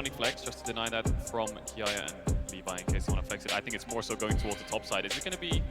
Sejuani flex, just to deny that from Kiaya and Levi in case you want to flex it. I think it's more so going towards the top side. Is it going to be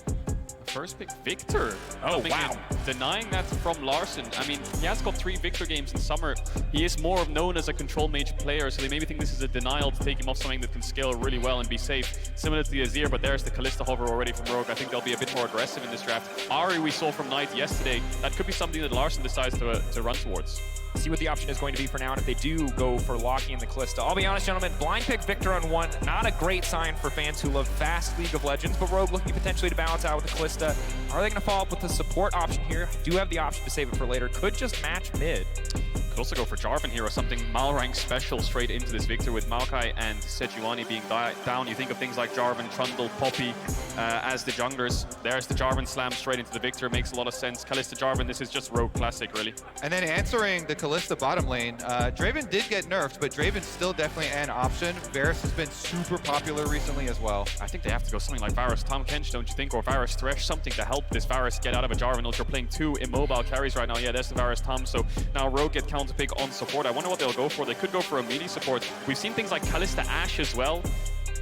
the first pick? Viktor! Oh, wow. Denying that from Larssen. I mean, he has got 3 Viktor games in summer. He is more known as a control mage player, so they maybe think this is a denial to take him off something that can scale really well and be safe. Similar to the Azir, but there's the Kalista hover already from Rogue. I think they'll be a bit more aggressive in this draft. Ahri we saw from Knight yesterday. That could be something that Larssen decides to run towards. See what the option is going to be for now, and if they do go for locking in the Kalista. I'll be honest, gentlemen, blind pick Viktor on 1, not a great sign for fans who love fast League of Legends, but Rogue looking potentially to balance out with the Kalista. Are they going to follow up with the support option here? Do have the option to save it for later. Could just match mid. Could also go for Jarvan here or something Malrang special straight into this Viktor with Maokai and Sejuani being down. You think of things like Jarvan, Trundle, Poppy as the junglers. There's the Jarvan slam straight into the Viktor. Makes a lot of sense. Kalista Jarvan, this is just Rogue classic, really. And then answering the Kalista bottom lane, Draven did get nerfed, but Draven's still definitely an option. Varus has been super popular recently as well. I think they have to go something like Varus Tahm Kench, don't you think? Or Varus Thresh, something to help this Varus get out of a Jarvan. You're playing 2 immobile carries right now. Yeah, there's the Varus Tahm. So now Rogue get counter pick on support. I wonder what they'll go for. They could go for a melee support. We've seen things like Kalista Ashe as well.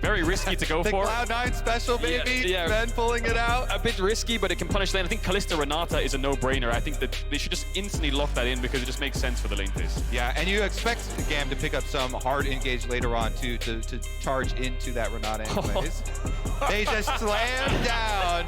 Very risky to go the for. Cloud9 special, baby. Yeah. Ben pulling it out. A bit risky, but it can punish lane. I think Kalista Renata is a no-brainer. I think that they should just instantly lock that in because it just makes sense for the lane phase. Yeah, and you expect GAM to pick up some hard engage later on to charge into that Renata anyways. They just slam down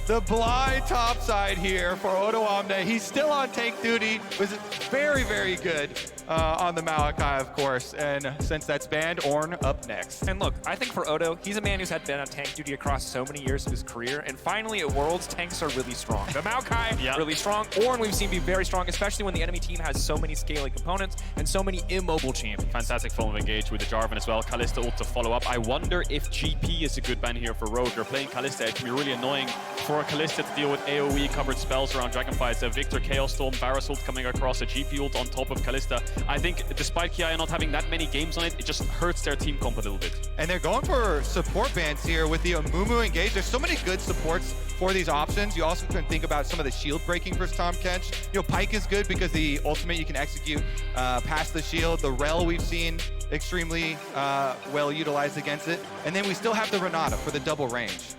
the blind top side here for odoamne. He's still on tank duty. Was very, very good on the Maokai, of course. And since that's banned, Ornn up next. And look, I think for Odo, he's a man who's been on tank duty across so many years of his career. And finally, at Worlds, tanks are really strong. The Maokai, really strong. Ornn, we've seen be very strong, especially when the enemy team has so many scaling components and so many immobile champions. Fantastic form of engage with the Jarvan as well. Kalista ult to follow up. I wonder if GP is a good ban here for Rogue. They're playing Kalista. It can be really annoying for a Kalista to deal with AoE covered spells around Dragonfly. It's a Viktor Chaos Storm, Varus ult coming across, a GP ult on top of Kalista. I think despite Kiaya not having that many games on it, it just hurts their team comp a little bit. And they're going for support bans here with the Amumu engage. There's so many good supports for these options. You also can think about some of the shield breaking for Tahm Kench. You know, Pyke is good because the ultimate you can execute past the shield. The Rel we've seen extremely well utilized against it. And then we still have the Renata for the double range.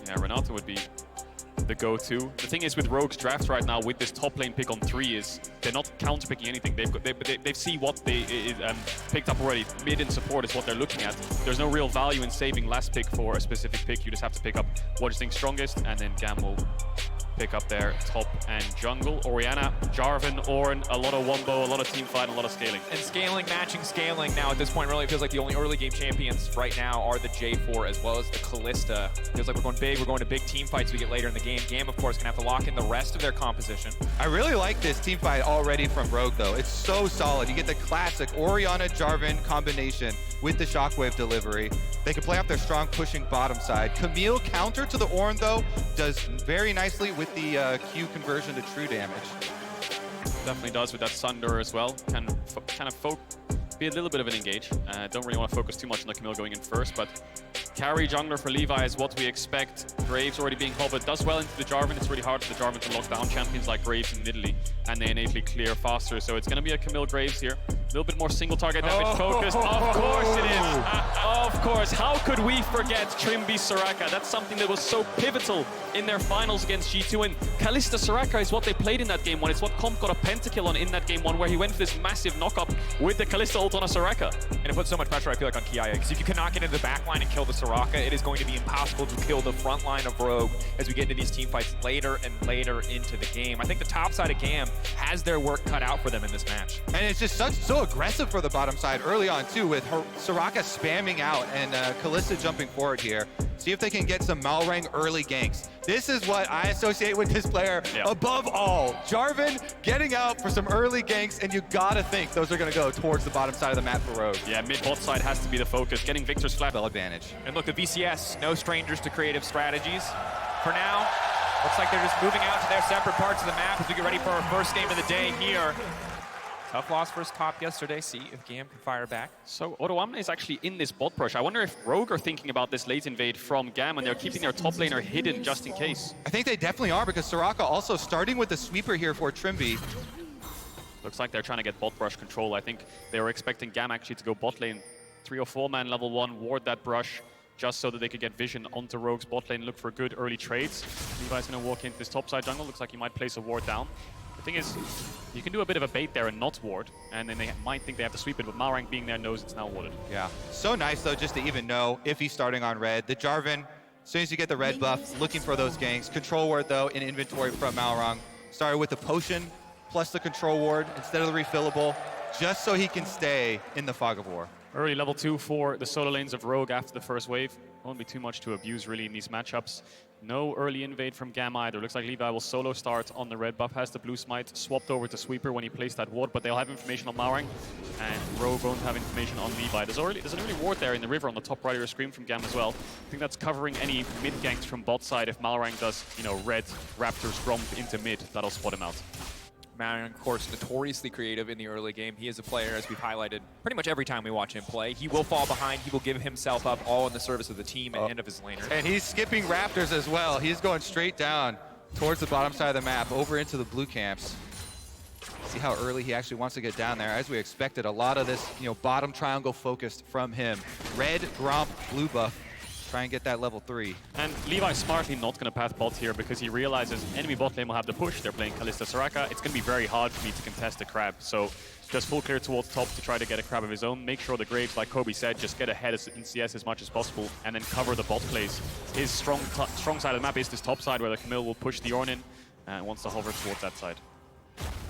Yeah, Renata would be the go-to. The thing is with Rogue's draft right now with this top lane pick on 3 is they're not counter-picking anything. They see what they picked up already. Mid and support is what they're looking at. There's no real value in saving last pick for a specific pick. You just have to pick up what you think strongest, and then GAM will pick up their top and jungle. Orianna, Jarvan, Ornn, a lot of wombo, a lot of team fight, and a lot of scaling. And scaling, matching scaling. Now at this point, really, it feels like the only early game champions right now are the J4 as well as the Kalista. Feels like we're going big. We're going to big team fights we get later in the game. GAM, of course, gonna have to lock in the rest of their composition. I really like this team fight already from Rogue, though. It's so solid. You get the classic Orianna Jarvan combination with the shockwave delivery. They can play off their strong pushing bottom side. Camille counter to the Ornn, though, does very nicely with the Q conversion to true damage. Definitely does with that Sunder as well. Can kind of be a little bit of an engage. Don't really want to focus too much on the Camille going in first, but carry jungler for Levi is what we expect. Graves already being hovered, does well into the Jarvan. It's really hard for the Jarvan to lock down champions like Graves in Italy, and they innately clear faster. So it's going to be a Camille Graves here. A little bit more single target damage focused. Of course it is. Of course. How could we forget Trymbi Soraka? That's something that was so pivotal in their finals against G2. And Kalista Soraka is what they played in that game one. It's what Comp got a pentakill on in that game one, where he went for this massive knock-up with the Kalista ult on a Soraka. And it puts so much pressure, I feel like, on Kiaya. Because if you cannot get into the back line and kill the Soraka, it is going to be impossible to kill the front line of Rogue as we get into these team fights later and later into the game. I think the top side of GAM has their work cut out for them in this match. And it's just so aggressive for the bottom side early on, too, with Soraka spamming out and Kalista jumping forward here. See if they can get some Malrang early ganks. This is what I associate with this player above all. Jarvan getting out for some early ganks, and you gotta think those are gonna go towards the bottom side of the map for Rogue. Yeah, mid-bot side has to be the focus. Getting Viktor's flat Bell advantage. And look, the VCS, no strangers to creative strategies. For now, looks like they're just moving out to their separate parts of the map as we get ready for our first game of the day here. Tough loss first top yesterday. See if GAM can fire back. So odoamne is actually in this bot push. I wonder if Rogue are thinking about this late invade from GAM and they're keeping their top laner hidden just in case. I think they definitely are, because Soraka also starting with the sweeper here for Trymbi. Looks like they're trying to get bot brush control. I think they were expecting GAM actually to go bot lane 3 or 4 man level 1, ward that brush, just so that they could get vision onto Rogue's bot lane, look for good early trades. Levi's going to walk into this topside jungle. Looks like he might place a ward down. The thing is, you can do a bit of a bait there and not ward, and then they might think they have to sweep it, but Malrang being there knows it's now warded. Yeah, so nice though just to even know if he's starting on red. The Jarvan, as soon as you get the red buff, looking for those ganks. Control ward though in inventory from Malrang. Started with the potion plus the control ward instead of the refillable, just so he can stay in the fog of war. Early level 2 for the solo lanes of Rogue after the first wave. Won't be too much to abuse really in these matchups. No early invade from GAM either. Looks like Levi will solo start on the red buff, has the blue smite, swapped over to Sweeper when he placed that ward, but they'll have information on Malrang, and Rogue won't have information on Levi. There's an early ward there in the river on the top right of your screen from GAM as well. I think that's covering any mid ganks from bot side. If Malrang does, you know, red Raptors Gromp into mid, that'll spot him out. Malrang, of course, notoriously creative in the early game. He is a player, as we've highlighted pretty much every time we watch him play. He will fall behind. He will give himself up all in the service of the team and of his laner. And he's skipping Raptors as well. He's going straight down towards the bottom side of the map, over into the blue camps. See how early he actually wants to get down there. As we expected, a lot of this, you know, bottom triangle focused from him. Red, Gromp, blue buff. Try and get that level 3. And Levi's smartly not going to path bot here because he realizes enemy bot lane will have the push. They're playing Kalista Soraka. It's going to be very hard for me to contest the crab. So just full clear towards top to try to get a crab of his own. Make sure the Graves, like Kobe said, just get ahead in CS as much as possible and then cover the bot plays. His strong side of the map is this top side where the Camille will push the Ornn in and wants to hover towards that side.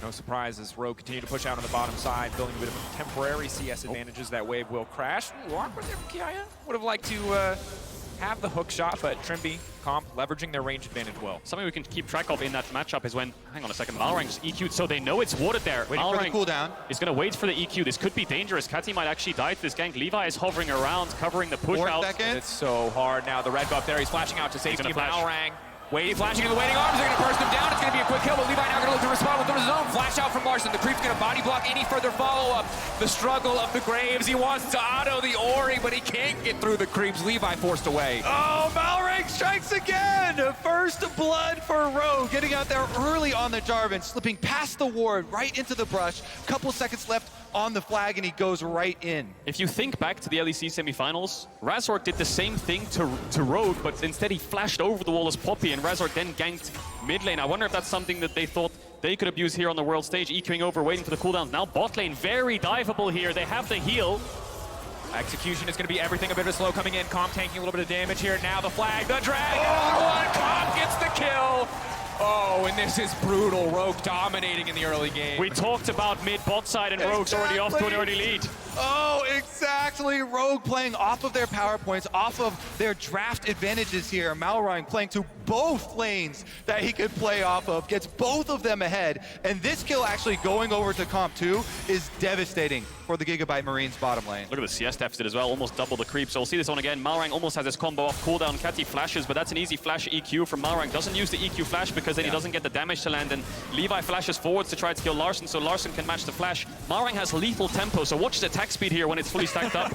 No surprise as Rogue continue to push out on the bottom side, building a bit of temporary CS advantages. That wave will crash. Ooh, awkward there from Kiaya. Would have liked to have the hook shot, but Trymbi, Comp, leveraging their range advantage well. Something we can keep track of in that matchup is when, hang on a second, Malrang's EQ'd, so they know it's warded there. Waiting for the cooldown. Is going to wait for the EQ. This could be dangerous. Kati might actually die to this gank. Levi is hovering around, covering the push 4 out. seconds. It's so hard now. The red buff there. He's flashing out to safety. Flash. Malrang. Flashing in the waiting arms. They're going to burst him down. It's going to be a quick kill, but Levi now going to look to respond with his own. Flash out from Larssen. The creep's going to body block any further follow-up. The struggle of the Graves. He wants to auto the Ori, but he can't get through the creeps. Levi forced away. Oh, Malrang strikes again! First blood for Rogue, getting out there early on the Jarvan, slipping past the ward, right into the brush. Couple seconds left on the flag, and he goes right in. If you think back to the LEC semifinals, Razork did the same thing to Rogue, but instead he flashed over the wall as Poppy, and Razork then ganked mid lane. I wonder if that's something that they thought they could abuse here on the world stage, EQing over, waiting for the cooldown. Now bot lane, very diveable here. They have the heal. Execution is going to be everything. A bit of a slow coming in. Comp taking a little bit of damage here. Now the flag, the dragon on one. Comp gets the kill. Oh, and this is brutal. Rogue dominating in the early game. We talked about mid bot side, and Rogue's already off to an early lead. Oh, exactly. Rogue playing off of their power points, off of their draft advantages here. Malrang playing to both lanes that he could play off of, gets both of them ahead. And this kill actually going over to Comp 2 is devastating for the Gigabyte Marines bottom lane. Look at the CS deficit as well, almost double the creep. So we'll see this one again. Malrang almost has his combo off cooldown. Kati flashes, but that's an easy flash EQ from Malrang. Doesn't use the EQ flash because then he doesn't get the damage to land. And Levi flashes forwards to try to kill Larssen, so Larssen can match the flash. Malrang has lethal tempo, so watch his attack speed here when it's fully stacked up.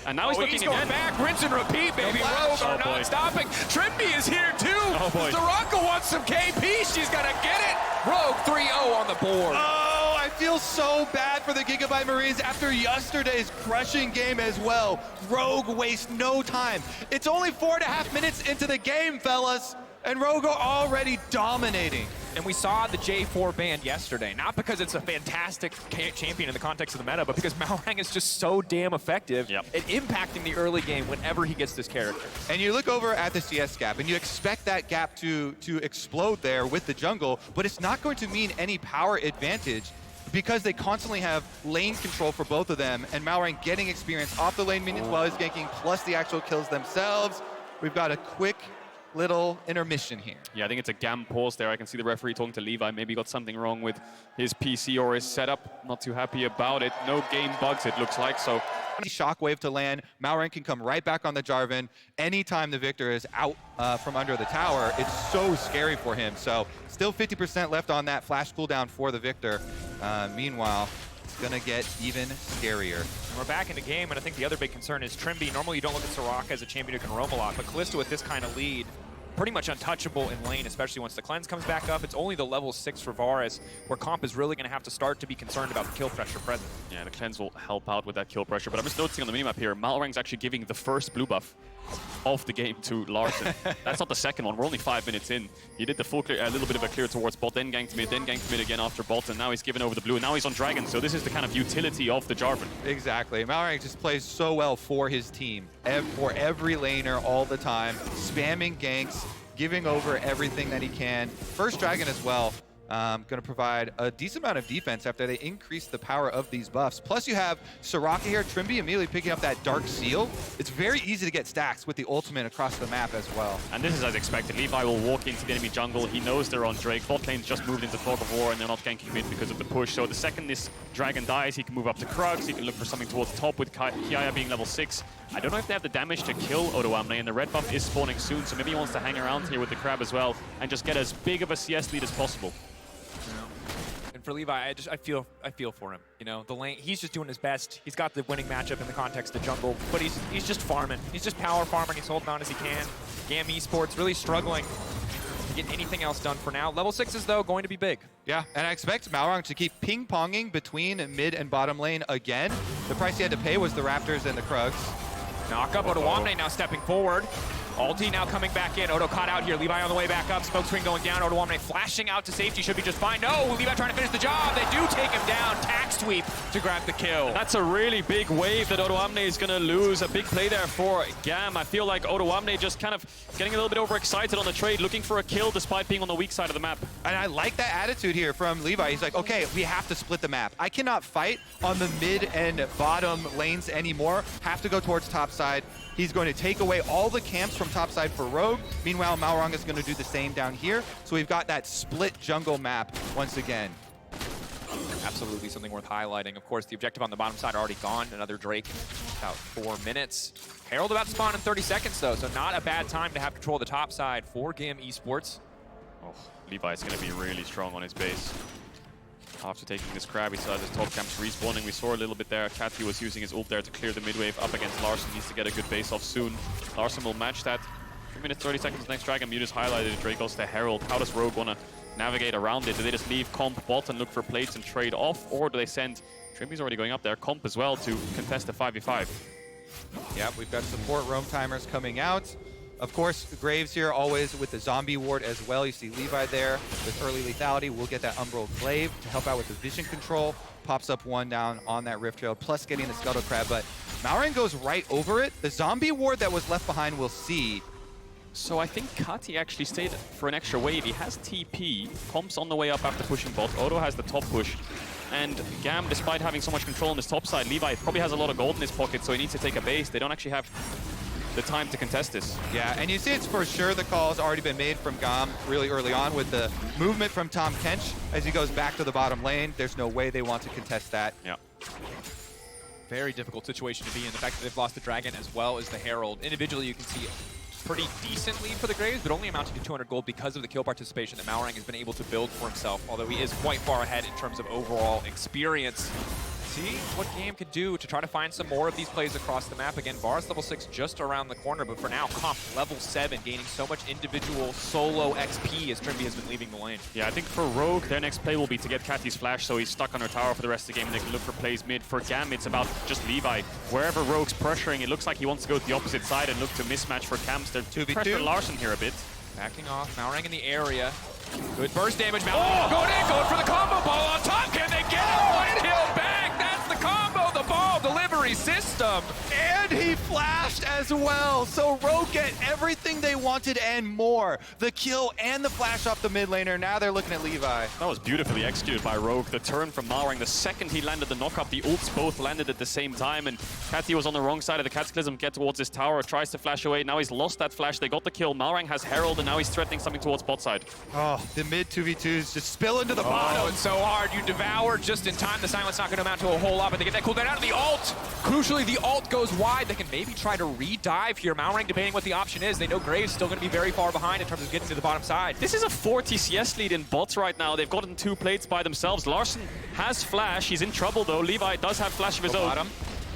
And now he's looking going again. back, rinse and repeat, baby. Rogue are not stopping. Trymbi is here too. Oh boy. Soraka wants some KP. She's gonna get it. Rogue 3-0 on the board. Oh, I feel so bad for the Gigabyte Marines after yesterday's crushing game as well. Rogue wastes no time. It's only 4.5 minutes into the game, fellas, and Rogue are already dominating. And we saw the J4 ban yesterday, not because it's a fantastic champion in the context of the meta, but because Malrang is just so damn effective at impacting the early game whenever he gets this character. And you look over at the CS gap, and you expect that gap to explode there with the jungle, but it's not going to mean any power advantage because they constantly have lane control for both of them, and Malrang getting experience off the lane minions while he's ganking, plus the actual kills themselves. We've got a quick little intermission here. Yeah, I think it's a GAM pause there. I can see the referee talking to Levi. Maybe got something wrong with his PC or his setup. Not too happy about it. No game bugs, it looks like. So shockwave to land. Malrang can come right back on the Jarvan. Anytime the Viktor is out from under the tower, it's so scary for him. So still 50% left on that flash cooldown for the Viktor. Meanwhile, it's gonna get even scarier. And we're back in the game, and I think the other big concern is Trymbi. Normally you don't look at Soraka as a champion who can roam a lot, but Kalista with this kind of lead pretty much untouchable in lane, especially once the cleanse comes back up. It's only the level 6 for Varus, where comp is really going to have to start to be concerned about the kill pressure present. Yeah, the cleanse will help out with that kill pressure, but I'm just noticing on the minimap here, Malrang's actually giving the first blue buff of the game to Larssen. That's not the second one. We're only 5 minutes in. He did the full clear, a little bit of a clear towards bot, then ganked mid again after bot, and now he's given over the blue, and now he's on Dragon, so this is the kind of utility of the Jarvan. Exactly. Malrang just plays so well for his team, for every laner all the time, spamming ganks, giving over everything that he can. First Dragon as well. Going to provide a decent amount of defense after they increase the power of these buffs. Plus you have Soraka here, Trymbi immediately picking up that Dark Seal. It's very easy to get stacks with the ultimate across the map as well. And this is as expected. Levi will walk into the enemy jungle. He knows they're on Drake. Bot lane's just moved into fog of war and they're not ganking mid because of the push. So the second this dragon dies, he can move up to Krugs. He can look for something towards the top with Kiaya being level 6. I don't know if they have the damage to kill odoamne, and the red buff is spawning soon, so maybe he wants to hang around here with the crab as well and just get as big of a CS lead as possible. And for Levi, I feel for him. You know, the lane, he's just doing his best. He's got the winning matchup in the context of jungle, but he's just farming. He's just power farming. He's holding on as he can. GAM Esports really struggling to get anything else done for now. Level 6 is, though, going to be big. Yeah, and I expect Malrang to keep ping-ponging between mid and bottom lane again. The price he had to pay was the Raptors and the Krugs. Knock up, odoamne now stepping forward. Ulti now coming back in. Odo caught out here. Levi on the way back up. Smoke screen going down. odoamne flashing out to safety. Should be just fine. No, Levi trying to finish the job. They do take him down. Tack sweep to grab the kill. That's a really big wave that odoamne is going to lose. A big play there for GAM. I feel like odoamne just kind of getting a little bit overexcited on the trade, looking for a kill despite being on the weak side of the map. And I like that attitude here from Levi. He's like, okay, we have to split the map. I cannot fight on the mid and bottom lanes anymore. Have to go towards top side. He's going to take away all the camps from top side for Rogue. Meanwhile, Malrang is going to do the same down here. So we've got that split jungle map once again. Absolutely something worth highlighting. Of course, the objective on the bottom side already gone. Another Drake, about 4 minutes. Herald about to spawn in 30 seconds, though, so not a bad time to have control of the top side for GAM Esports. Oh, Levi is going to be really strong on his base. After taking this crab, he still has his top camps respawning. We saw a little bit there. Kati was using his ult there to clear the mid wave up against Larssen. Needs to get a good base off soon. Larssen will match that. 3 minutes, 30 seconds next Dragon. You just highlighted it. Drake goes to Herald. How does Rogue want to navigate around it? Do they just leave comp bot and look for plates and trade off? Or do they send... Trymbi's already going up there. Comp as well to contest the 5v5. Yep, we've got support roam timers coming out. Of course, Graves here always with the zombie ward as well. You see Levi there with early lethality. We'll get that Umbral Glaive to help out with the vision control. Pops up one down on that Rift Trail, plus getting the Scuttle Crab. But Malrang goes right over it. The zombie ward that was left behind we'll see. So I think Kati actually stayed for an extra wave. He has TP. Comp's on the way up after pushing bot. Odo has the top push. And GAM, despite having so much control on his top side, Levi probably has a lot of gold in his pocket, so he needs to take a base. They don't actually have the time to contest this. Yeah, and you see it's for sure the call has already been made from GAM really early on with the movement from Tahm Kench as he goes back to the bottom lane. There's no way they want to contest that. Yeah. Very difficult situation to be in. The fact that they've lost the Dragon as well as the Herald. Individually, you can see pretty decent lead for the Graves, but only amounting to 200 gold because of the kill participation that Malrang has been able to build for himself, although he is quite far ahead in terms of overall experience. See what GAM could do to try to find some more of these plays across the map. Again, Varus level 6 just around the corner, but for now, Comp level 7, gaining so much individual solo XP as Trymbi has been leaving the lane. Yeah, I think for Rogue, their next play will be to get Kati's flash, so he's stuck on her tower for the rest of the game, and they can look for plays mid. For GAM, it's about just Levi. Wherever Rogue's pressuring, it looks like he wants to go to the opposite side and look to mismatch for camps. They're 2v2. pressure Larssen here a bit. Backing off, Malrang in the area. Good burst damage, Malrang going in, going for the combo ball on top. Can they get it? One kill back, that's the combo, the ball delivery system. And he flashed as well. So Rogue get everything they wanted and more. The kill and the flash off the mid laner. Now they're looking at Levi. That was beautifully executed by Rogue. The turn from Malrang, the second he landed the knock-up, the ults both landed at the same time, and Kati was on the wrong side of the Cataclysm, get towards his tower, tries to flash away. Now he's lost that flash. They got the kill. Malrang has Herald, and now he's threatening something towards bot side. Oh, the mid 2v2s just spill into the bottom. Oh, it's so hard. You devour just in time. The silence not going to amount to a whole lot, but they get that cooldown out of the ult. Crucially, the ult goes wide. They can maybe try to re-dive here. Malrang debating what the option is. They know Graves still going to be very far behind in terms of getting to the bottom side. This is a 40 CS lead in bots right now. They've gotten 2 plates by themselves. Larssen has flash. He's in trouble, though. Levi does have flash of his own. Bottom.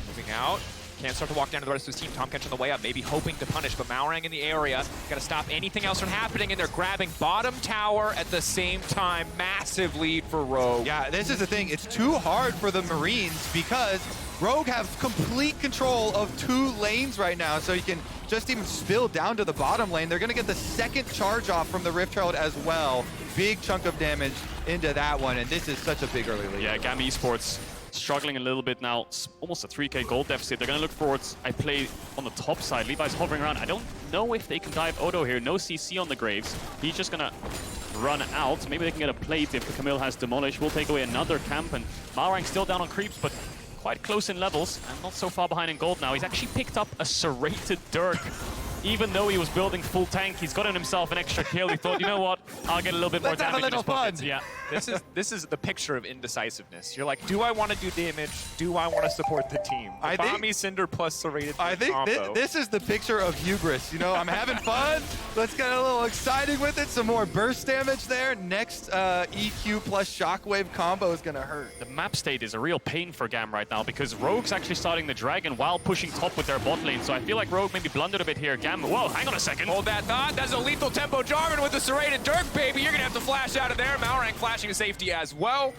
Moving out. Can't start to walk down to the rest of his team. Tahm Kench on the way up, maybe hoping to punish, but Malrang in the area. Got to stop anything else from happening, and they're grabbing bottom tower at the same time. Massive lead for Rogue. Yeah, this is the thing. It's too hard for the Marines because Rogue have complete control of 2 lanes right now, so you can just even spill down to the bottom lane. They're going to get the second charge off from the Rift Herald as well. Big chunk of damage into that one, and this is such a big early lead. Yeah, GAM Esports struggling a little bit now. It's almost a 3k gold deficit. They're going to look forwards. I play on the top side. Levi's hovering around. I don't know if they can dive Odo here. No CC on the Graves. He's just going to run out. Maybe they can get a plate if Camille has Demolish. We'll take away another camp, and Malrang still down on creeps, but quite close in levels and not so far behind in gold now. He's actually picked up a serrated Dirk. Even though he was building full tank, he's gotten himself an extra kill. He thought, you know what, I'll get a little bit more damage in his pockets. Yeah. This is the picture of indecisiveness. You're like, do I want to do damage? Do I want to support the team? The Bomby Cinder plus serrated I think this is the picture of hubris. You know, I'm having fun. Let's get a little exciting with it. Some more burst damage there. Next EQ plus Shockwave combo is going to hurt. The map state is a real pain for GAM right now because Rogue's actually starting the Dragon while pushing top with their bot lane. So I feel like Rogue maybe blundered a bit here. GAM, whoa, hang on a second. Hold that thought. That's a lethal tempo Jarvan with the serrated Dirk, baby. You're going to have to flash out of there. Malrang flashing to safety as well.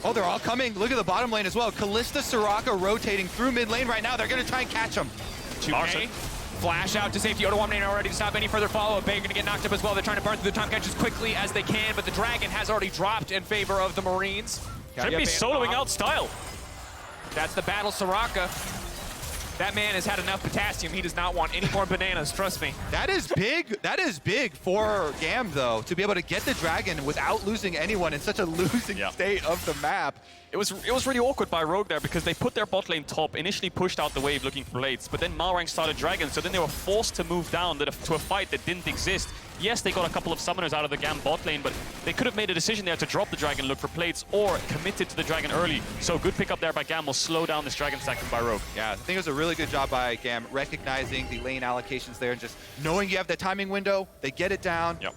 Oh, they're all coming. Look at the bottom lane as well. Kalista, Soraka rotating through mid lane right now. They're going to try and catch him. 2K. Flash out to safety. Odoamne not ready to stop any further follow-up. They're going to get knocked up as well. They're trying to burn through the Tahm Kench as quickly as they can, but the Dragon has already dropped in favor of the Marines. Trymbi soloing out style. That's the battle, Soraka. That man has had enough potassium. He does not want any more bananas, trust me. That is big. That is big for GAM, though, to be able to get the Dragon without losing anyone in such a losing state of the map. It was really awkward by Rogue there because they put their bot lane top, initially pushed out the wave looking for plates, but then Malrang started Dragon, so then they were forced to move down to a fight that didn't exist. Yes, they got a couple of summoners out of the GAM bot lane, but they could have made a decision there to drop the Dragon, look for plates, or committed to the Dragon early. So good pickup there by GAM will slow down this Dragon stacking by Rogue. Yeah, I think it was a really good job by GAM recognizing the lane allocations there and just knowing you have the timing window, they get it down. Yep.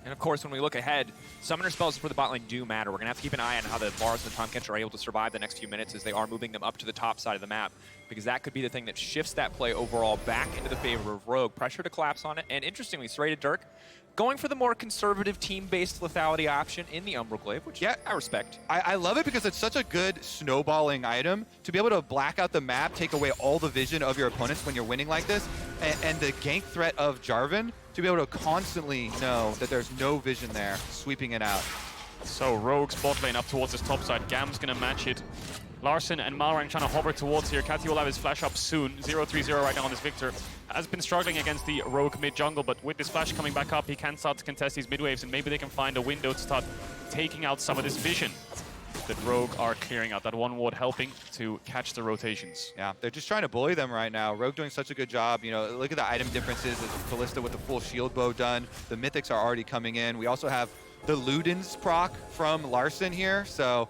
And of course, when we look ahead, summoner spells for the bot lane do matter. We're going to have to keep an eye on how the Varus and Tahm Kench are able to survive the next few minutes as they are moving them up to the top side of the map, because that could be the thing that shifts that play overall back into the favor of Rogue. Pressure to collapse on it, and interestingly, serrated Dirk going for the more conservative team-based lethality option in the Umbral Glaive, which I respect. I love it because it's such a good snowballing item to be able to black out the map, take away all the vision of your opponents when you're winning like this, and the gank threat of Jarvan to be able to constantly know that there's no vision there, sweeping it out. So Rogue's bot lane up towards his top side. GAM's going to match it. Larssen and Malrang trying to hover towards here. Kati will have his flash up soon. 0-3-0 right now on this Viktor. Has been struggling against the Rogue mid jungle, but with this flash coming back up, he can start to contest these mid waves, and maybe they can find a window to start taking out some of this vision that Rogue are clearing out. That one ward helping to catch the rotations. Yeah, they're just trying to bully them right now. Rogue doing such a good job. You know, look at the item differences. Kalista with the full shield bow done. The mythics are already coming in. We also have the Luden's proc from Larssen here, so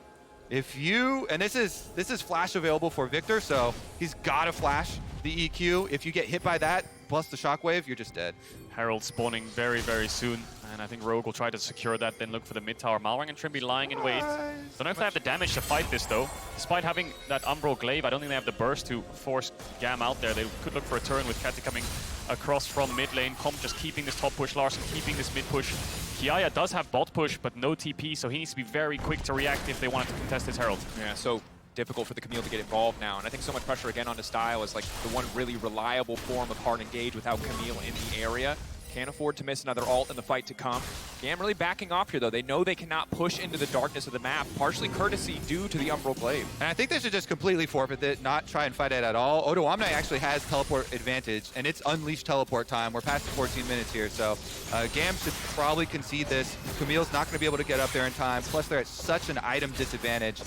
if you, and this is flash available for Viktor, so he's got to flash the EQ. If you get hit by that, plus the shockwave, you're just dead. Herald spawning very, very soon, and I think Rogue will try to secure that, then look for the mid tower. Malrang and Trymbi lying in wait. Don't know if they have the damage to fight this, though. Despite having that Umbral Glaive, I don't think they have the burst to force GAM out there. They could look for a turn with Kati coming across from mid lane. Comp just keeping this top push, Larssen keeping this mid push. Kiaya does have bot push, but no TP, so he needs to be very quick to react if they want to contest his Herald. Yeah, so difficult for the Camille to get involved now, and I think so much pressure again onto Style is like the one really reliable form of hard engage without Camille in the area. Can't afford to miss another ult in the fight to come. GAM really backing off here, though. They know they cannot push into the darkness of the map, partially courtesy due to the Umbral Glaive. And I think they should just completely forfeit it, not try and fight it at all. Odoamne actually has teleport advantage, and it's unleashed teleport time. We're past the 14 minutes here, so GAM should probably concede this. Camille's not going to be able to get up there in time, plus they're at such an item disadvantage.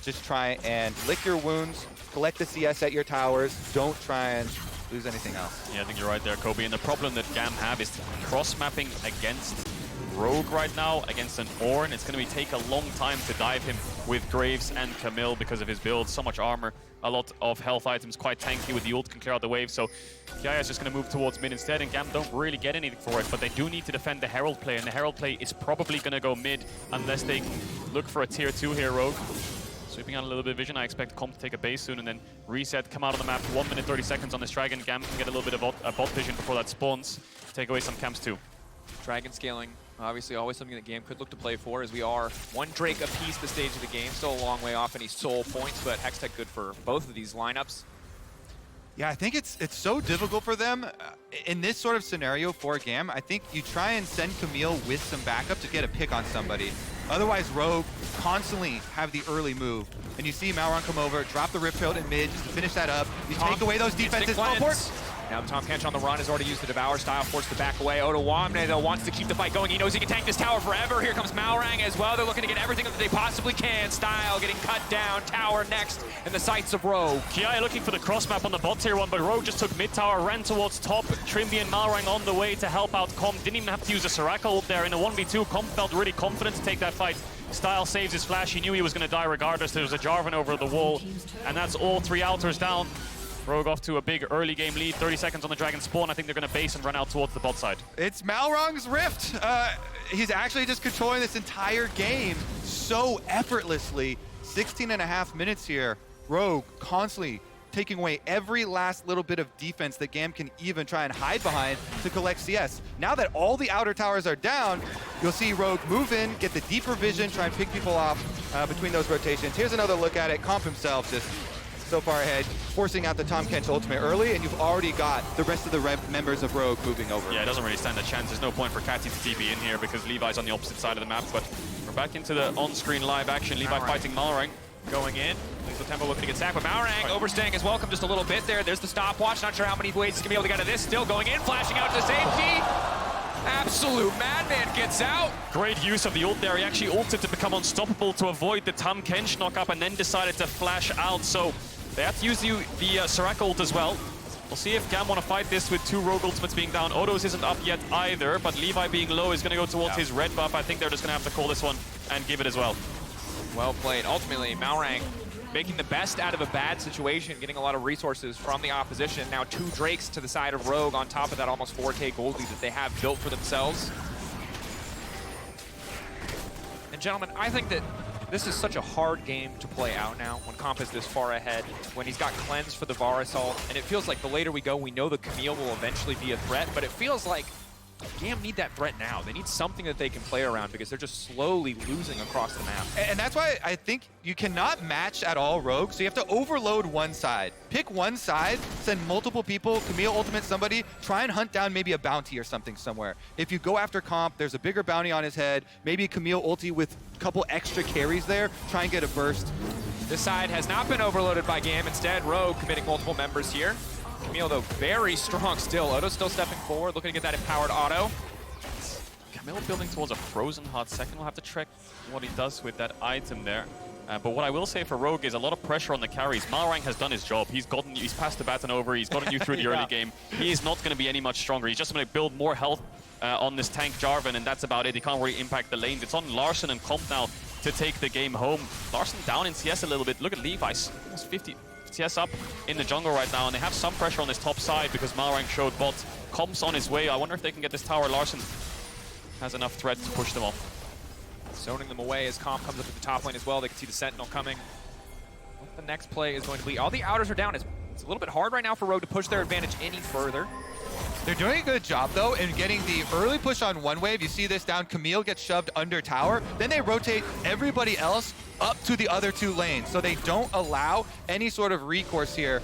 Just try and lick your wounds, collect the CS at your towers, don't try and lose anything else. Yeah, I think you're right there, Kobe. And the problem that GAM have is cross-mapping against Rogue right now, against an Ornn. It's going to take a long time to dive him with Graves and Camille because of his build. So much armor, a lot of health items, quite tanky with the ult, can clear out the wave. So Kiaya is just going to move towards mid instead, and GAM don't really get anything for it. But they do need to defend the Herald play, and the Herald play is probably going to go mid unless they look for a tier 2 here, Rogue. Sweeping out a little bit of vision. I expect Comp to take a base soon and then reset, come out on the map. 1 minute 30 seconds on this Dragon. GAM can get a little bit of bot vision before that spawns. Take away some camps too. Dragon scaling, obviously always something that GAM could look to play for, as we are one Drake apiece this stage of the game. Still a long way off any soul points, but Hextech good for both of these lineups. Yeah, I think it's so difficult for them. In this sort of scenario for GAM, I think you try and send Camille with some backup to get a pick on somebody. Otherwise, Rogue constantly have the early move. And you see Malrang come over, drop the Rip Trail in mid just to finish that up. You take away those defenses. Now Tahm Kench on the run has already used the Devour style, forced to back away. Odoamne though wants to keep the fight going. He knows he can tank this tower forever. Here comes Malrang as well. They're looking to get everything that they possibly can. Style getting cut down. Tower next in the sights of Rogue. Kiaya looking for the cross map on the bot tier 1, but Rogue just took mid tower, ran towards top. Trymbi and Malrang on the way to help out Comp. Didn't even have to use a Soraka ult there. In a 1v2, Comp felt really confident to take that fight. Style saves his flash. He knew he was going to die regardless. There was a Jarvan over the wall, and that's all 3 outers down. Rogue off to a big early game lead. 30 seconds on the Dragon spawn. I think they're going to base and run out towards the bot side. It's Malrang's Rift. He's actually just controlling this entire game so effortlessly. 16.5 minutes here. Rogue constantly taking away every last little bit of defense that GAM can even try and hide behind to collect CS. Now that all the outer towers are down, you'll see Rogue move in, get the deeper vision, try and pick people off between those rotations. Here's another look at it. Comp himself just so far ahead, forcing out the Tahm Kench ultimate early, and you've already got the rest of the members of Rogue moving over. Yeah, it doesn't really stand a chance. There's no point for Kati to TP in here because Levi's on the opposite side of the map, but we're back into the on-screen live action. Levi fighting Malrang. Going in. Lethal Tempo looking to get sacked, but Malrang overstaying his welcome just a little bit there. There's the stopwatch. Not sure how many ways he's going to be able to get out of this. Still going in, flashing out to safety. Absolute madman gets out. Great use of the ult there. He actually ulted to become unstoppable to avoid the Tahm Kench knockup and then decided to flash out. So they have to use the Soraka ult as well. We'll see if GAM want to fight this with 2 Rogue ultimates being down. Odo's isn't up yet either, but Levi being low is going to go towards his red buff. I think they're just going to have to call this one and give it as well. Well played. Ultimately, Malrang making the best out of a bad situation, getting a lot of resources from the opposition. Now 2 Drakes to the side of Rogue on top of that almost 4K gold lead that they have built for themselves. And gentlemen, I think that this is such a hard game to play out now when Comp is this far ahead, when he's got Cleanse for the Varus ult, and it feels like the later we go, we know the Camille will eventually be a threat, but it feels like GAM need that threat now. They need something that they can play around because they're just slowly losing across the map. And that's why I think you cannot match at all Rogue, so you have to overload one side. Pick one side, send multiple people, Camille ultimate somebody, try and hunt down maybe a bounty or something somewhere. If you go after Comp, there's a bigger bounty on his head, maybe Camille ulti with a couple extra carries there, try and get a burst. This side has not been overloaded by GAM. Instead, Rogue committing multiple members here. Camille, though, very strong still. Odo's still stepping forward, looking to get that empowered auto. Camille building towards a frozen heart. Second, we'll have to check what he does with that item there. But what I will say for Rogue is a lot of pressure on the carries. Malrang has done his job. He's passed the baton over. He's gotten you through the early game. He is not going to be any much stronger. He's just going to build more health on this tank Jarvan, and that's about it. He can't really impact the lanes. It's on Larssen and Comp now to take the game home. Larssen down in CS a little bit. Look at Levi's. Almost 50 CS up in the jungle right now, and they have some pressure on this top side because Malrang showed bot. Comp's on his way. I wonder if they can get this tower. Larssen has enough threat to push them off. Zoning them away as Comp comes up to the top lane as well. They can see the Sentinel coming. What the next play is going to be. All the outers are down. It's a little bit hard right now for Rogue to push their advantage any further. They're doing a good job, though, in getting the early push on one wave. You see this down. Camille gets shoved under tower. Then they rotate everybody else up to the other 2 lanes, so they don't allow any sort of recourse here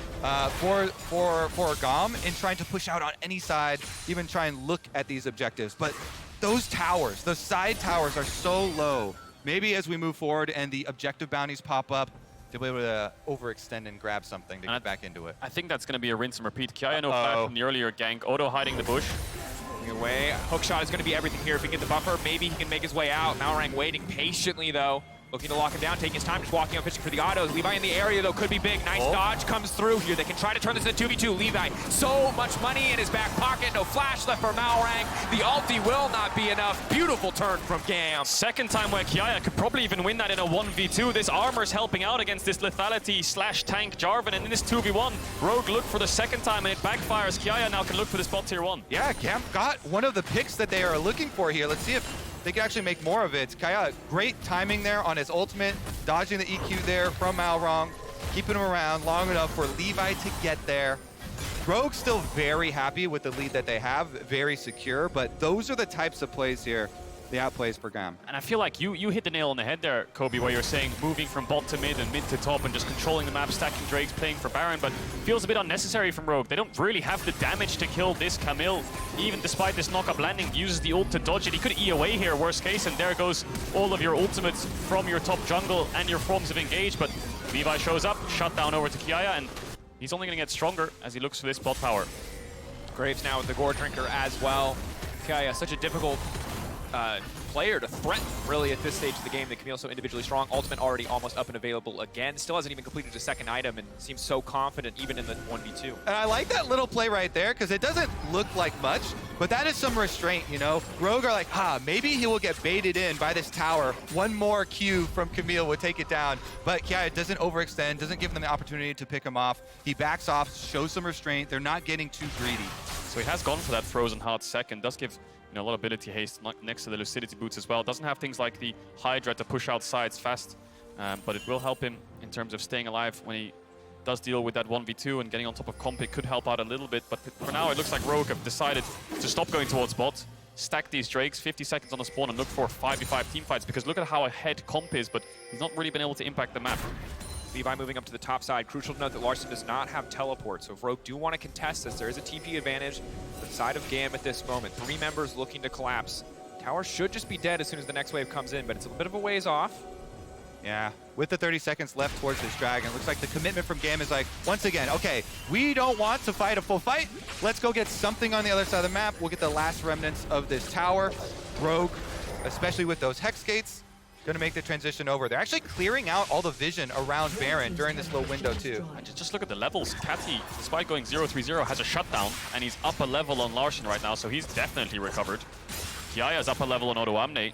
for GAM in trying to push out on any side, even try and look at these objectives. But those towers, those side towers are so low. Maybe as we move forward and the objective bounties pop up, they'll be able to overextend and grab something to get back into it. I think that's going to be a rinse and repeat. Kiaya no flash from the earlier gank. Odo hiding the bush. Away. Hookshot is going to be everything here. If he can get the buffer, maybe he can make his way out. Malrang waiting patiently, though. Looking to lock him down, taking his time, just walking up, fishing for the autos. Levi in the area, though, could be big. Nice dodge comes through here. They can try to turn this into 2v2. Levi, so much money in his back pocket. No flash left for Malrang. The ulti will not be enough. Beautiful turn from GAM. Second time where Kiaya could probably even win that in a 1v2. This armor's helping out against this lethality / tank Jarvan, and in this 2v1, Rogue looked for the second time and it backfires. Kiaya now can look for this bot tier 1. Yeah, GAM got one of the picks that they are looking for here. Let's see if they can actually make more of it. Kiaya, great timing there on his ultimate, dodging the EQ there from Malrang, keeping him around long enough for Levi to get there. Rogue's still very happy with the lead that they have, very secure, but those are the types of plays here, the outplays for GAM. And I feel like you hit the nail on the head there, Kobe, where you're saying moving from bot to mid and mid to top and just controlling the map, stacking Drakes, playing for Baron, but feels a bit unnecessary from Rogue. They don't really have the damage to kill this Camille, even despite this knock-up landing, uses the ult to dodge it. He could E away here, worst case, and there goes all of your ultimates from your top jungle and your forms of engage, but Levi shows up, shut down over to Kiaya, and he's only going to get stronger as he looks for this bot power. Graves now with the Gore Drinker as well. Kiaya, such a difficult player to threaten, really, at this stage of the game. That Camille's so individually strong. Ultimate already almost up and available again. Still hasn't even completed his second item and seems so confident even in the 1v2. And I like that little play right there because it doesn't look like much, but that is some restraint, you know? Rogue are like, maybe he will get baited in by this tower. One more Q from Camille would take it down, but Kiaya doesn't overextend, doesn't give them the opportunity to pick him off. He backs off, shows some restraint. They're not getting too greedy. So he has gone for that Frozen Heart second, does give a lot of ability haste next to the Lucidity boots as well. Doesn't have things like the Hydra to push out sides fast, but it will help him in terms of staying alive when he does deal with that 1v2 and getting on top of comp. It could help out a little bit, but for now it looks like Rogue have decided to stop going towards bot, stack these Drakes, 50 seconds on the spawn, and look for 5v5 team fights, because look at how ahead comp is, but he's not really been able to impact the map. Levi moving up to the top side. Crucial to note that Larssen does not have teleport, so if Rogue do want to contest this, there is a TP advantage to the side of GAM at this moment. 3 members looking to collapse. Tower should just be dead as soon as the next wave comes in, but it's a bit of a ways off. Yeah, with the 30 seconds left towards this dragon, looks like the commitment from GAM is like, once again, okay, we don't want to fight a full fight. Let's go get something on the other side of the map. We'll get the last remnants of this tower. Rogue, especially with those Hex Gates, gonna make the transition over. They're actually clearing out all the vision around Baron during this little window too. And just look at the levels. Kati, despite going 0-3-0, has a shutdown, and he's up a level on Larssen right now, so he's definitely recovered. Kiaya's up a level on odoamne.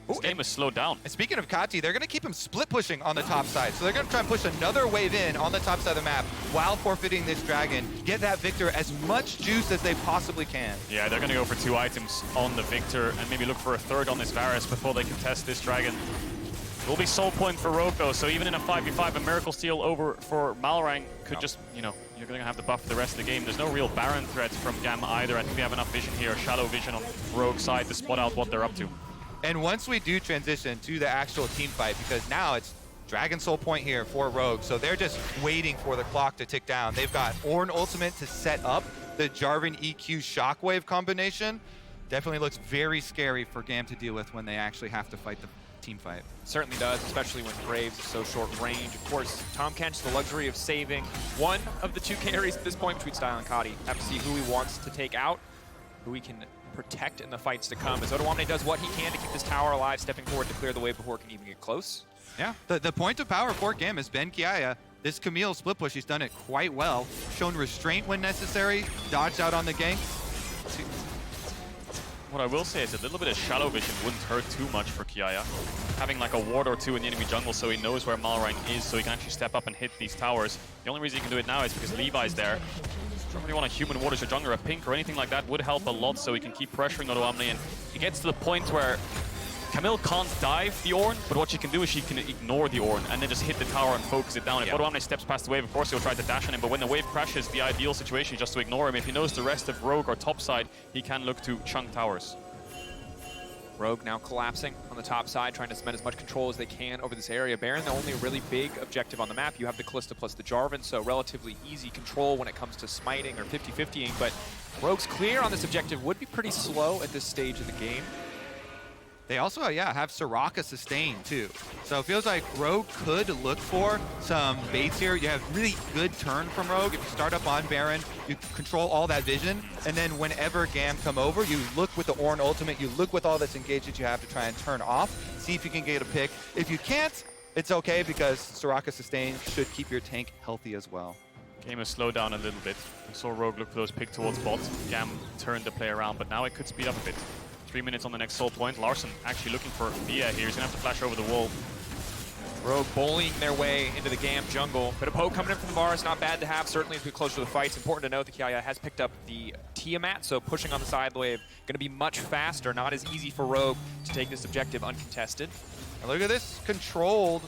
This game is slowed down. And speaking of Kati, they're gonna keep him split pushing on the top side. So they're gonna try and push another wave in on the top side of the map while forfeiting this dragon. Get that Viktor as much juice as they possibly can. Yeah, they're gonna go for 2 items on the Viktor and maybe look for a third on this Varus before they contest this dragon. It will be soul point for Rogue though, so even in a 5v5, a Miracle Steal over for Malrang could just, you're gonna have the buff for the rest of the game. There's no real Baron threat from GAM either. I think we have enough vision here, shallow vision on Rogue's side to spot out what they're up to. And once we do transition to the actual team fight, because now it's Dragon Soul point here for Rogue, so they're just waiting for the clock to tick down. They've got Ornn ultimate to set up the Jarvan EQ Shockwave combination. Definitely looks very scary for GAM to deal with when they actually have to fight the team fight. Certainly does, especially when Graves is so short range. Of course, Tahm Kench, the luxury of saving one of the 2 carries at this point between Style and Kati. Have to see who he wants to take out, who he can protect in the fights to come, as odoamne does what he can to keep this tower alive, stepping forward to clear the wave before it can even get close. Yeah, the point of power for GAM has been Kiaya. This Camille split push, he's done it quite well. Shown restraint when necessary, dodged out on the gank. What I will say is a little bit of shallow vision wouldn't hurt too much for Kiaya. Having like a ward or 2 in the enemy jungle so he knows where Malrang is, so he can actually step up and hit these towers. The only reason he can do it now is because Levi's there. Don't really want a human ward as your jungler. A pink or anything like that would help a lot, so he can keep pressuring odoamne, and it gets to the point where Camille can't dive the Ornn, but what she can do is she can ignore the Ornn and then just hit the tower and focus it down. If odoamne steps past the wave, of course he'll try to dash on him, but when the wave crashes, the ideal situation is just to ignore him. If he knows the rest of Rogue or top side, he can look to chunk towers. Rogue now collapsing on the top side, trying to spend as much control as they can over this area. Baron, the only really big objective on the map. You have the Kalista plus the Jarvan, so relatively easy control when it comes to smiting or 50-50ing, but Rogue's clear on this objective would be pretty slow at this stage of the game. They also, have Soraka sustain too. So it feels like Rogue could look for some baits here. You have really good turn from Rogue. If you start up on Baron, you control all that vision. And then whenever GAM come over, you look with the Ornn ultimate, you look with all this engagement you have to try and turn off, see if you can get a pick. If you can't, it's okay because Soraka sustain should keep your tank healthy as well. Game has slowed down a little bit. We saw Rogue look for those pick towards bot. GAM turned the play around, but now it could speed up a bit. 3 minutes on the next soul point. Larssen actually looking for Via here. He's gonna have to flash over the wall. Rogue bullying their way into the GAM jungle. But a poke coming in from the Varus, not bad to have, certainly as we get closer to the fight. It's important to note that Kiaya has picked up the Tiamat, so pushing on the side wave, going to be much faster, not as easy for Rogue to take this objective uncontested. And look at this controlled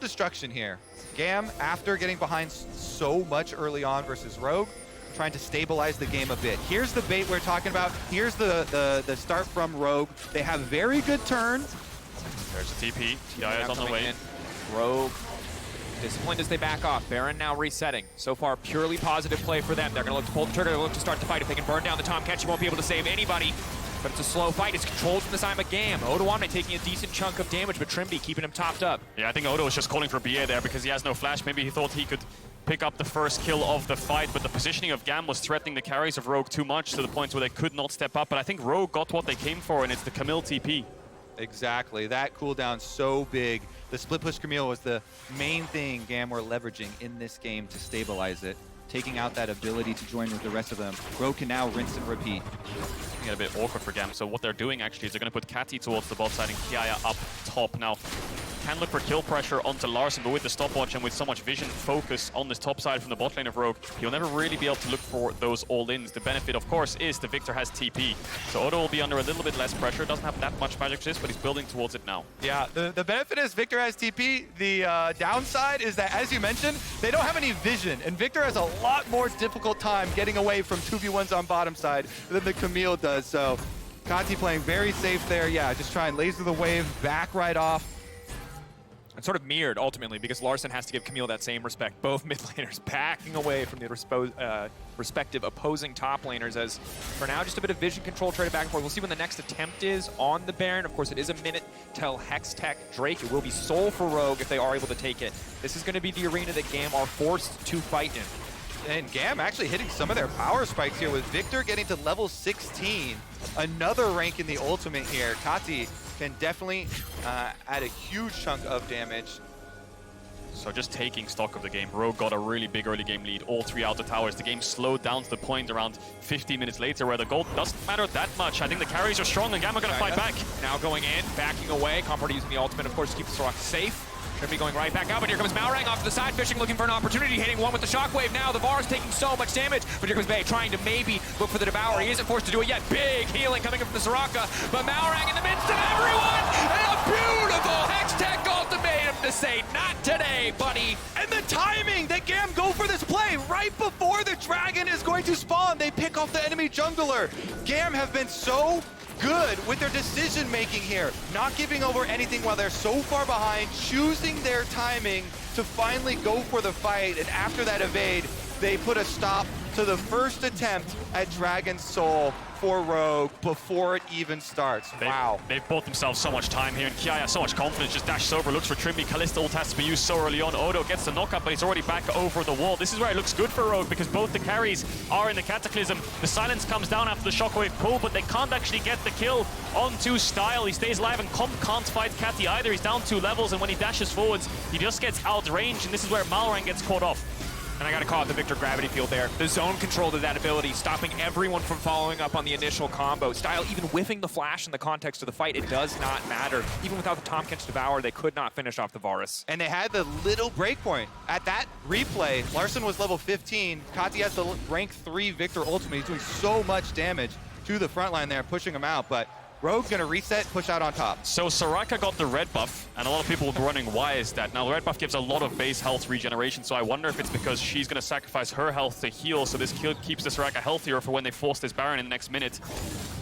destruction here. GAM, after getting behind so much early on versus Rogue, trying to stabilize the game a bit. Here's the bait we're talking about. Here's the start from Rogue. They have very good turn. There's a TP. Kiaya's on the way. Rogue disciplined as they back off. Baron now resetting. So far, purely positive play for them. They're going to look to pull the trigger. They'll look to start the fight. If they can burn down the Tahm, Kench won't be able to save anybody. But it's a slow fight. It's controlled from the side of GAM. odoamne taking a decent chunk of damage, but Trymbi keeping him topped up. Yeah, I think Odo was just calling for BA there because he has no flash. Maybe he thought he could pick up the first kill of the fight, but the positioning of GAM was threatening the carries of Rogue too much to the point where they could not step up. But I think Rogue got what they came for, and it's the Camille TP. Exactly. That cooldown so big. The split push Camille was the main thing GAM were leveraging in this game to stabilize it, taking out that ability to join with the rest of them. Rogue can now rinse and repeat. Get a bit awkward for GAM. So what they're doing actually is they're going to put Kati towards the bot side and Kiaya up top. Now, can look for kill pressure onto Larssen, but with the stopwatch and with so much vision focus on this top side from the bot lane of Rogue, he'll never really be able to look for those all-ins. The benefit, of course, is that Viktor has TP. So Odo will be under a little bit less pressure. Doesn't have that much magic resist, but he's building towards it now. Yeah, the benefit is Viktor has TP. The downside is that, as you mentioned, they don't have any vision, and Viktor has a lot more difficult time getting away from 2v1s on bottom side than the Camille does. So Kati playing very safe there. Yeah, just try and laser the wave back right off. It's sort of mirrored, ultimately, because Larssen has to give Camille that same respect. Both mid laners backing away from the respective opposing top laners, as for now, just a bit of vision control traded back and forth. We'll see when the next attempt is on the Baron. Of course, it is a minute till Hex Tech Drake. It will be Soul for Rogue if they are able to take it. This is going to be the arena that GAM are forced to fight in. And GAM actually hitting some of their power spikes here with Viktor getting to level 16. Another rank in the ultimate here. Kati can definitely add a huge chunk of damage. So just taking stock of the game, Rogue got a really big early game lead, all three outer towers. The game slowed down to the point around 15 minutes later where the gold doesn't matter that much. I think the carries are strong and GAM are going to fight back. Now going in, backing away. Comfort using the ultimate, of course, to keep the Soraka safe. Trymbi going right back up, and here comes Malrang off to the side, fishing, looking for an opportunity, hitting one with the shockwave now. The Varus taking so much damage, but here comes Bay trying to maybe look for the Devourer. He isn't forced to do it yet. Big healing coming in from the Soraka, but Malrang in the midst of everyone, and a beautiful Hex Tech ultimatum to say, not today, buddy. And the timing that GAM go for this play right before the dragon is going to spawn. They pick off the enemy jungler. GAM have been so good with their decision making here, not giving over anything while they're so far behind, choosing their timing to finally go for the fight, and after that evade, they put a stop to the first attempt at Dragon's Soul for Rogue before it even starts. Wow. They've bought themselves so much time here, and Kiaya so much confidence, just dashes over, looks for Trymbi. Kalista ult has to be used so early on. Odo gets the knockup, but he's already back over the wall. This is where it looks good for Rogue, because both the carries are in the Cataclysm. The silence comes down after the shockwave pull, but they can't actually get the kill onto Style. He stays alive, and Comp can't fight Kati either. He's down 2 levels, and when he dashes forwards, he just gets outranged, and this is where Malrang gets caught off. And I gotta call it the Viktor gravity field there. The zone control to that ability, stopping everyone from following up on the initial combo. Style even whiffing the flash in the context of the fight, it does not matter. Even without the Tahm Kench Devour, they could not finish off the Varus. And they had the little breakpoint. At that replay, Larssen was level 15. Kati has the rank 3 Viktor ultimate. He's doing so much damage to the front line there, pushing him out, but Rogue's gonna reset, push out on top. So Soraka got the red buff, and a lot of people will be wondering why is that. Now the red buff gives a lot of base health regeneration, so I wonder if it's because she's gonna sacrifice her health to heal, so this kill keeps the Soraka healthier for when they force this Baron in the next minute.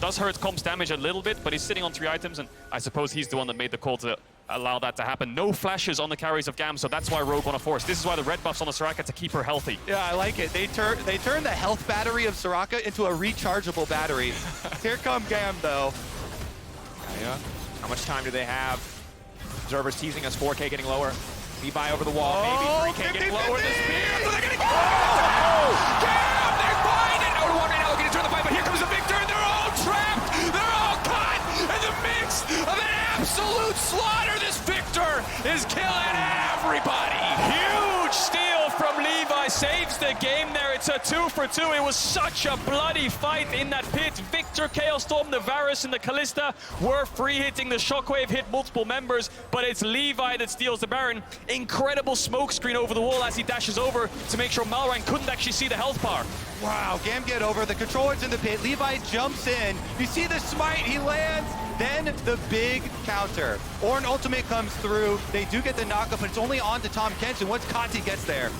Does hurt Comp's damage a little bit, but he's sitting on 3 items, and I suppose he's the one that made the call to allow that to happen. No flashes on the carries of GAM, so that's why Rogue want to force. This is why the red buff's on the Soraka, to keep her healthy. Yeah, I like it. They turn the health battery of Soraka into a rechargeable battery. Here come GAM, though. Yeah. How much time do they have? Observers teasing us, 4K getting lower. Levi over the wall, maybe 3K getting lower. The spear, so they're gonna go! GAM, they find it! odoamne now looking to turn the fight, but here comes the Viktor, and they're all trapped! They're all caught in the mix of an absolute slaughter! This Viktor is killing everybody! Huge steal from Levi, saves the game there. It's a 2 for 2. It was such a bloody fight in that pit. Viktor, Chaos Storm, the Varus, and the Kalista were free hitting. The Shockwave hit multiple members, but it's Levi that steals the Baron. Incredible smoke screen over the wall as he dashes over to make sure Malrang couldn't actually see the health bar. Wow, GAM get over. The controller's in the pit. Levi jumps in. You see the smite, he lands. Then the big counter. Ornn ultimate comes through. They do get the knockup, but it's only on to Tahm Kench, and once Kati gets there.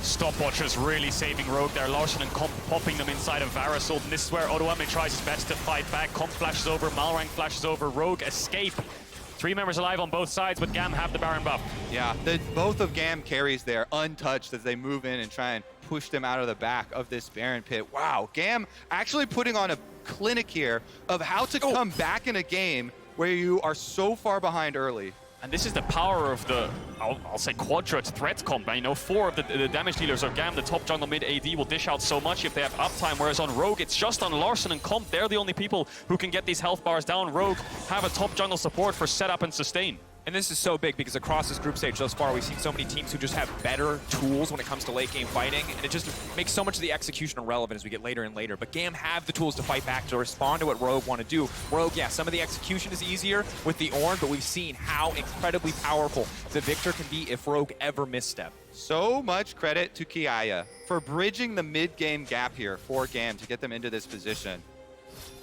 Stopwatchers really saving Rogue there. Larssen and Comp popping them inside of Varus. And this is where odoamne tries his best to fight back. Comp flashes over, Malrang flashes over, Rogue escape. 3 members alive on both sides, but GAM have the Baron buff. Yeah, both of GAM carries there untouched as they move in and try and push them out of the back of this Baron pit. Wow, GAM actually putting on a clinic here of how to come back in a game where you are so far behind early. And this is the power of the, I'll say quadrat threat comp. You know, 4 of the damage dealers are GAM. The top jungle mid AD will dish out so much if they have uptime, whereas on Rogue, it's just on Larssen and Comp. They're the only people who can get these health bars down. Rogue have a top jungle support for setup and sustain. And this is so big because across this group stage thus far, we've seen so many teams who just have better tools when it comes to late game fighting, and it just makes so much of the execution irrelevant as we get later and later. But GAM have the tools to fight back, to respond to what Rogue want to do. Rogue, yeah, some of the execution is easier with the Ornn, but we've seen how incredibly powerful the Viktor can be if Rogue ever misstep. So much credit to Kiaya for bridging the mid-game gap here for GAM to get them into this position.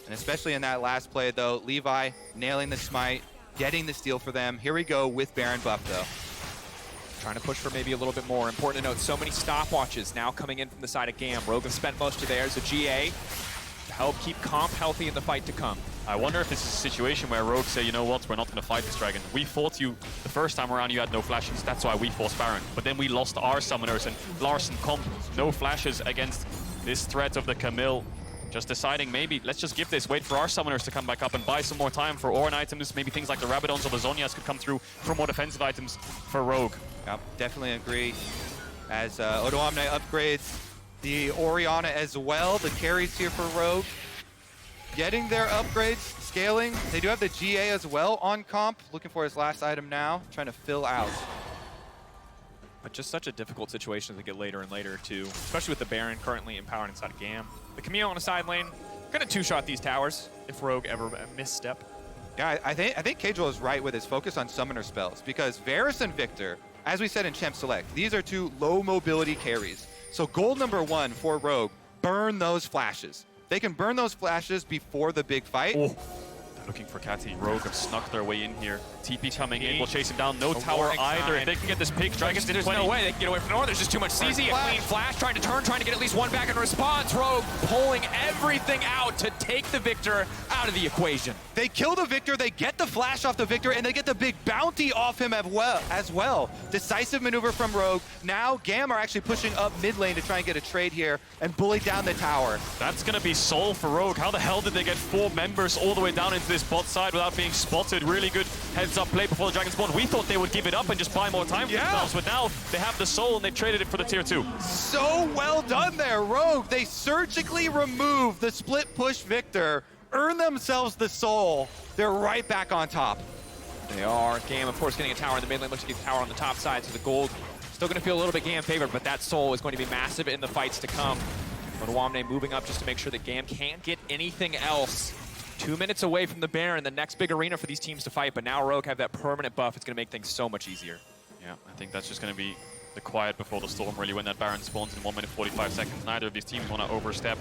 And especially in that last play, though, Levi nailing the smite, getting the steal for them. Here we go with Baron buff, though. Trying to push for maybe a little bit more. Important to note, so many stopwatches now coming in from the side of GAM. Rogue has spent most of theirs. A GA to help keep Comp healthy in the fight to come. I wonder if this is a situation where Rogue say, you know what, we're not going to fight this dragon. We fought you the first time around, you had no flashes. That's why we forced Baron. But then we lost our summoners, and Larssen, Comp, no flashes against this threat of the Camille. Just deciding, maybe, let's just give this, wait for our summoners to come back up and buy some more time for Ornn items. Maybe things like the Rabadons or the Zhonya's could come through for more defensive items for Rogue. Yep, definitely agree. As odoamne upgrades the Orianna as well. The carries here for Rogue. Getting their upgrades, scaling. They do have the GA as well on Comp. Looking for his last item now, trying to fill out. But just such a difficult situation as we get later and later, too. Especially with the Baron currently empowered inside of GAM. The Camille on the side lane, gonna two-shot these towers if Rogue ever misstep. Yeah, I think Caedrel is right with his focus on summoner spells, because Varus and Viktor, as we said in Champ Select, these are 2 low mobility carries. So goal number 1 for Rogue, burn those flashes. They can burn those flashes before the big fight. Oh. Looking for Kati. Rogue have snuck their way in here. TP coming in, will chase him down. No tower either. If they can get this pick, Dragons did 20. There's no way they can get away from the Ornn. There's just too much CZ. A clean flash, trying to turn, trying to get at least one back in response. Rogue pulling everything out to take the Viktor out of the equation. They kill the Viktor, they get the flash off the Viktor, and they get the big bounty off him as well. Decisive maneuver from Rogue. Now GAM are actually pushing up mid lane to try and get a trade here and bully down the tower. That's going to be soul for Rogue. How the hell did they get 4 members all the way down into this bot side without being spotted? Really good heads-up play before the Dragon spawn. We thought they would give it up and just buy more time for themselves, but now they have the soul and they've traded it for the tier 2. So well done there, Rogue. They surgically remove the split push Viktor, earn themselves the soul. They're right back on top. They are. GAM, of course, getting a tower in the mid lane. Looks like a tower on the top side, so the gold still going to feel a little bit GAM favored, but that soul is going to be massive in the fights to come. odoamne moving up just to make sure that GAM can't get anything else. 2 minutes away from the Baron, the next big arena for these teams to fight, but now Rogue have that permanent buff. It's going to make things so much easier. Yeah, I think that's just going to be the quiet before the storm, really, when that Baron spawns in 1 minute 45 seconds. Neither of these teams want to overstep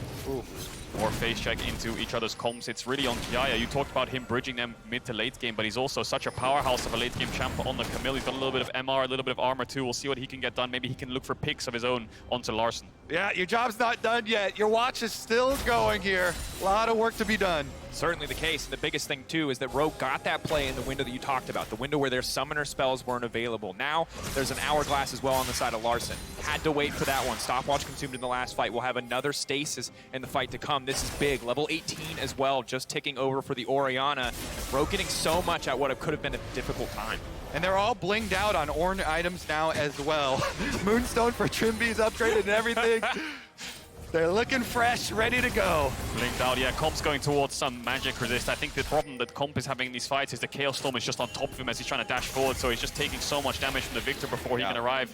or face check into each other's comps. It's really on Kiaya. You talked about him bridging them mid to late game, but he's also such a powerhouse of a late game champ on the Camille. He's got a little bit of MR, a little bit of armor too. We'll see what he can get done. Maybe he can look for picks of his own onto Larssen. Yeah, your job's not done yet. Your watch is still going here. A lot of work to be done. Certainly the case. And the biggest thing, too, is that Rogue got that play in the window that you talked about, the window where their summoner spells weren't available. Now, there's an hourglass as well on the side of Larssen. Had to wait for that one. Stopwatch consumed in the last fight. We'll have another stasis in the fight to come. This is big. Level 18 as well, just ticking over for the Orianna. Rogue getting so much at what could have been a difficult time. And they're all blinged out on Ornn items now as well. Moonstone for Trymbi's upgraded and everything. They're looking fresh, ready to go. Blinked out, yeah, Comp's going towards some magic resist. I think the problem that Comp is having in these fights is the Chaos Storm is just on top of him as he's trying to dash forward, so he's just taking so much damage from the Viktor before he can arrive.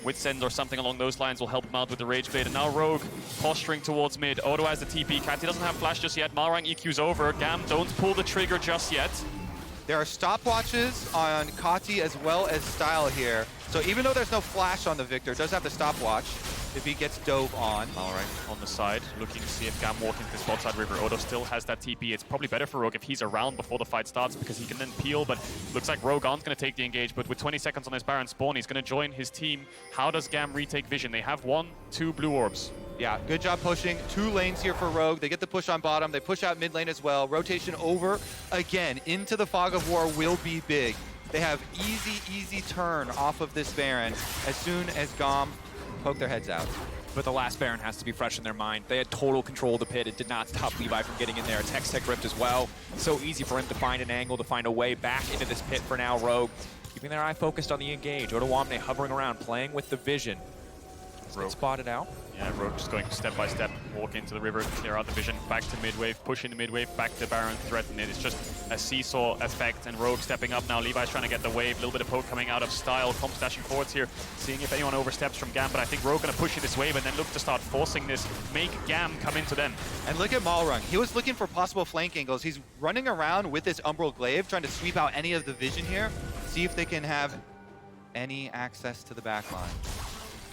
Witsend or something along those lines will help him out with the Rage Bait. And now Rogue posturing towards mid. Odo has the TP. Kati doesn't have flash just yet. Malrang EQ's over. GAM don't pull the trigger just yet. There are stopwatches on Kati as well as Style here. So even though there's no flash on the Viktor, does have the stopwatch if he gets dove on. Malrang on the side, looking to see if GAM walk into this bot side river. Odo still has that TP. It's probably better for Rogue if he's around before the fight starts because he can then peel, but looks like Rogue aren't going to take the engage, but with 20 seconds on his Baron spawn, he's going to join his team. How does GAM retake vision? They have 1-2 blue orbs. Yeah, good job pushing. 2 lanes here for Rogue. They get the push on bottom. They push out mid lane as well. Rotation over again into the Fog of War will be big. They have easy turn off of this Baron as soon as GAM poke their heads out. But the last Baron has to be fresh in their mind. They had total control of the pit. It did not stop Levi from getting in there. It's Hex Tech Rift as well. So easy for him to find an angle, to find a way back into this pit for now. Rogue keeping their eye focused on the engage. Odoamne hovering around, playing with the vision. Rogue spotted out. Yeah, Rogue just going step by step, walk into the river, clear out the vision, back to mid-wave, push into mid-wave, back to Baron, threaten it. It's just a seesaw effect, and Rogue stepping up now. Levi's trying to get the wave, a little bit of poke coming out of Style, comp stashing forwards here, seeing if anyone oversteps from GAM, but I think Rogue gonna push in this wave and then look to start forcing this, make GAM come into them. And look at Malrang. He was looking for possible flank angles. He's running around with this Umbral Glaive, trying to sweep out any of the vision here, see if they can have any access to the back line.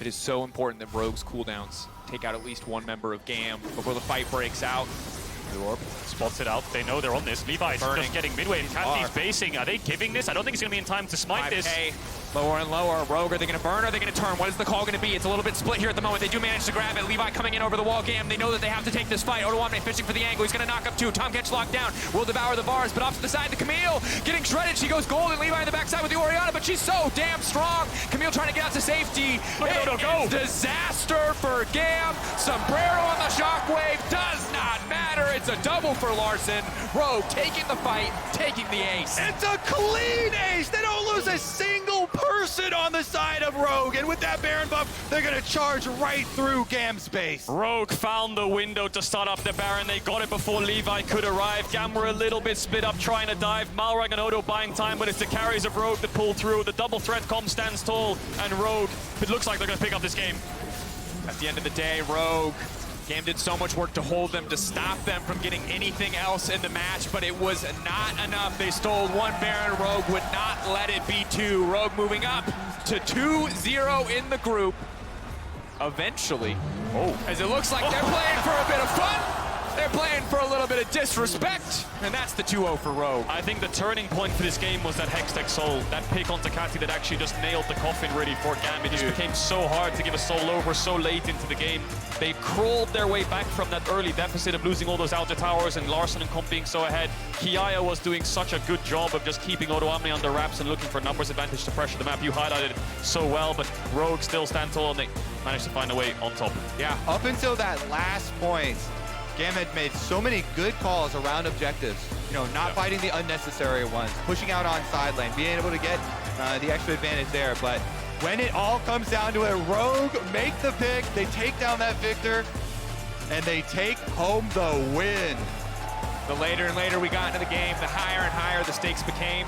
It is so important that Rogue's cooldowns take out at least one member of GAM before the fight breaks out. The orb spots it out. They know they're on this. Levi's just getting mid-wave. Kati's basing. Are they giving this? I don't think he's going to be in time to smite this. Lower and lower. Rogue, are they going to burn or are they going to turn? What is the call going to be? It's a little bit split here at the moment. They do manage to grab it. Levi coming in over the wall. GAM, they know that they have to take this fight. Odoamne fishing for the angle. He's going to knock up 2. Tahm Kench locked down. Will devour the Varus, but off to the side. The Camille getting shredded. She goes gold, and Levi in the backside with the Orianna, but she's so damn strong. Camille trying to get out to safety. Look at Odo go. Disaster for GAM. Sombrero on the shockwave. Does not matter. It's a double for Larssen. Rogue taking the fight, taking the ace. It's a clean ace! They don't lose a single person on the side of Rogue, and with that Baron buff, they're gonna charge right through GAM's base. Rogue found the window to start up the Baron. They got it before Levi could arrive. GAM were a little bit split up trying to dive. Malrang and Odo buying time, but it's the carries of Rogue that pull through. The double threat comp stands tall, and Rogue, it looks like they're gonna pick up this game. At the end of the day, Rogue, GAM did so much work to hold them, to stop them from getting anything else in the match, but it was not enough. They stole 1 Baron. Rogue would not let it be 2. Rogue moving up to 2-0 in the group. Eventually, as it looks like they're playing for a bit of fun, they're playing for a little bit of disrespect, and that's the 2-0 for Rogue. I think the turning point for this game was that Hextech Soul, that pick onto Kati that actually just nailed the coffin really for GAM. It just became so hard to give a soul over so late into the game. They crawled their way back from that early deficit of losing all those outer towers and Larssen and comp being so ahead. Kiaya was doing such a good job of just keeping Odoamne under wraps and looking for numbers advantage to pressure the map. You highlighted it so well, but Rogue still stand tall and they managed to find a way on top. Yeah, up until that last point, GAM had made so many good calls around objectives. You know, not fighting the unnecessary ones, pushing out on side lane, being able to get the extra advantage there. But when it all comes down to it, Rogue make the pick, they take down that Viktor, and they take home the win. The later and later we got into the game, the higher and higher the stakes became.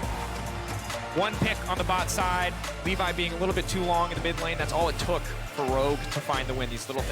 1 pick on the bot side, Levi being a little bit too long in the mid lane. That's all it took for Rogue to find the win. These little things.